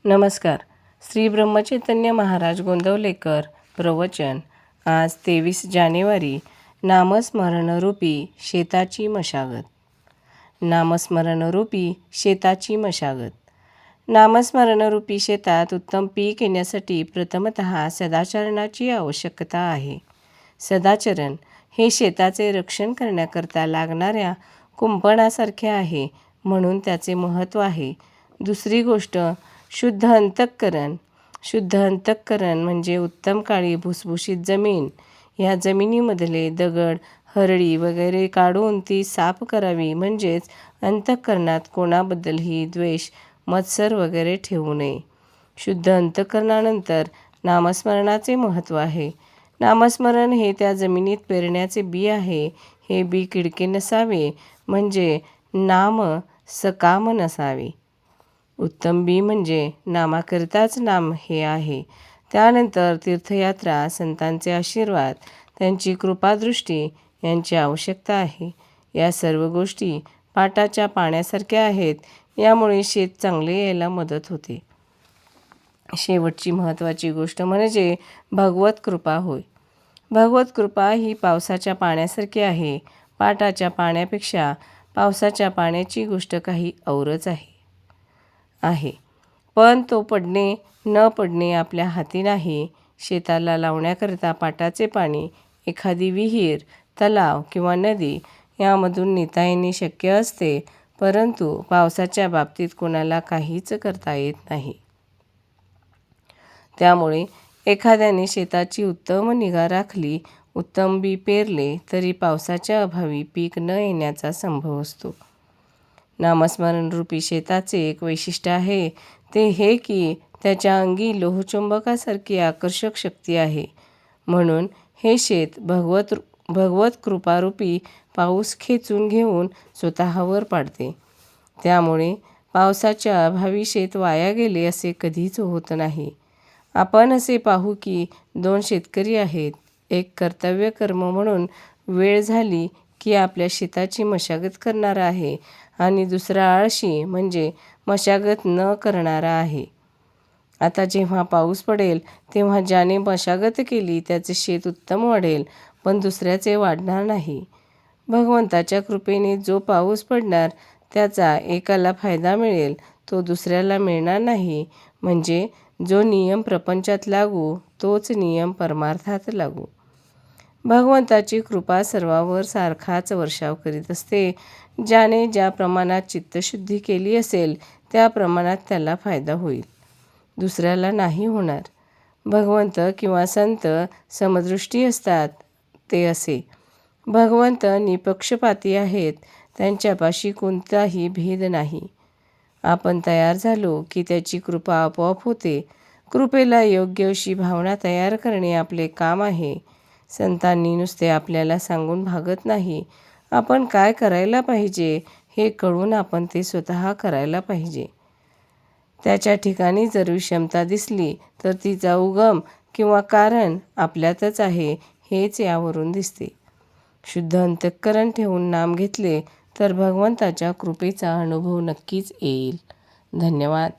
नमस्कार. श्री ब्रह्मचैतन्य महाराज गोंदवलेकर प्रवचन. आज 23 जानेवारी. नामस्मरणरूपी शेताची मशागत. नामस्मरणरूपी शेताची मशागत. नामस्मरणरूपी शेतात उत्तम पीक येण्यासाठी प्रथमतः सदाचरणाची आवश्यकता आहे. सदाचरण हे शेताचे रक्षण करण्याकरता लागणाऱ्या कुंपणासारखे आहे, म्हणून त्याचे महत्त्व आहे. दुसरी गोष्ट शुद्ध अंतःकरण. शुद्ध अंतःकरण म्हणजे उत्तम काळी भुसभुशीत जमीन. ह्या जमिनीमधले दगड, हरळी वगैरे काढून ती साफ करावी. म्हणजेच अंतःकरणात कोणाबद्दलही द्वेष, मत्सर वगैरे ठेवू नये. शुद्ध अंतःकरणानंतर नामस्मरणाचे महत्त्व आहे. नामस्मरण हे त्या जमिनीत पेरण्याचे बी आहे. हे बी किडके नसावे, म्हणजे नाम सकाम नसावे. उत्तम बी म्हणजे नामाकरिताच नाम हे आहे. त्यानंतर तीर्थयात्रा, संतांचे आशीर्वाद, त्यांची कृपादृष्टी यांची आवश्यकता आहे. या सर्व गोष्टी पाटाच्या पाण्यासारख्या आहेत. यामुळे शेत चांगले यायला मदत होते. शेवटची महत्त्वाची गोष्ट म्हणजे भगवत कृपा होय. भगवत कृपा ही पावसाच्या पाण्यासारखी आहे. पाटाच्या पाण्यापेक्षा पावसाच्या पाण्याची गोष्ट काही औरच आहे. पण तो पडणे न पडणे आपल्या हाती नाही. शेताला लावण्याकरता पाटाचे पाणी एखादी विहीर, तलाव किंवा नदी यामधून नेता येणे शक्य असते, परंतु पावसाच्या बाबतीत कोणाला काहीच करता येत नाही. त्यामुळे एखाद्याने शेताची उत्तम निगा राखली, उत्तम बी पेरले, तरी पावसाच्या अभावी पीक न येण्याचा संभव असतो. नामस्मरणरूपी शेताचे एक वैशिष्ट्य आहे, ते हे की त्याच्या अंगी लोहचुंबकासारखी आकर्षक शक्ती आहे. म्हणून हे शेत भगवत कृपारूपी पाऊस खेचून घेऊन स्वतःवर पाडते. त्यामुळे पावसाच्या अभावी शेत वाया गेले असे कधीच होत नाही. आपण असे पाहू की 2 शेतकरी आहेत. एक कर्तव्य कर्म म्हणून वेळ झाली की आपल्या शेताची मशागत करणारा आहे आणि दुसरा आळशी म्हणजे मशागत न करणारा आहे. आता जेव्हा पाऊस पडेल तेव्हा ज्याने मशागत केली त्याचे शेत उत्तम वाढेल, पण दुसऱ्याचे वाढणार नाही. भगवंताच्या कृपेने जो पाऊस पडणार त्याचा एकाला फायदा मिळेल, तो दुसऱ्याला मिळणार नाही. म्हणजे जो नियम प्रपंचात लागू तोच नियम परमार्थात लागू. भगवंताची कृपा सर्वांवर सारखाच वर्षाव करीत असते. ज्याने ज्या प्रमाणात चित्तशुद्धी केली असेल त्या प्रमाणात त्याला फायदा होईल, दुसऱ्याला नाही होणार. भगवंत किंवा संत समदृष्टी असतात ते असे. भगवंत निपक्षपाती आहेत. त्यांच्यापाशी कोणताही भेद नाही. आपण तयार झालो की त्याची कृपा आपोआप होते. कृपेला योग्य अशी भावना तयार करणे आपले काम आहे. संतांनी नुसते आपल्याला सांगून भागत नाही. आपण काय करायला पाहिजे हे कळून आपण ते स्वतः करायला पाहिजे. त्याच्या ठिकाणी जर विषमता दिसली तर तिचा उगम किंवा कारण आपल्यातच आहे हेच यावरून दिसते. शुद्ध अंतःकरण ठेवून नाम घेतले तर भगवंताच्या कृपेचा अनुभव नक्कीच येईल. धन्यवाद.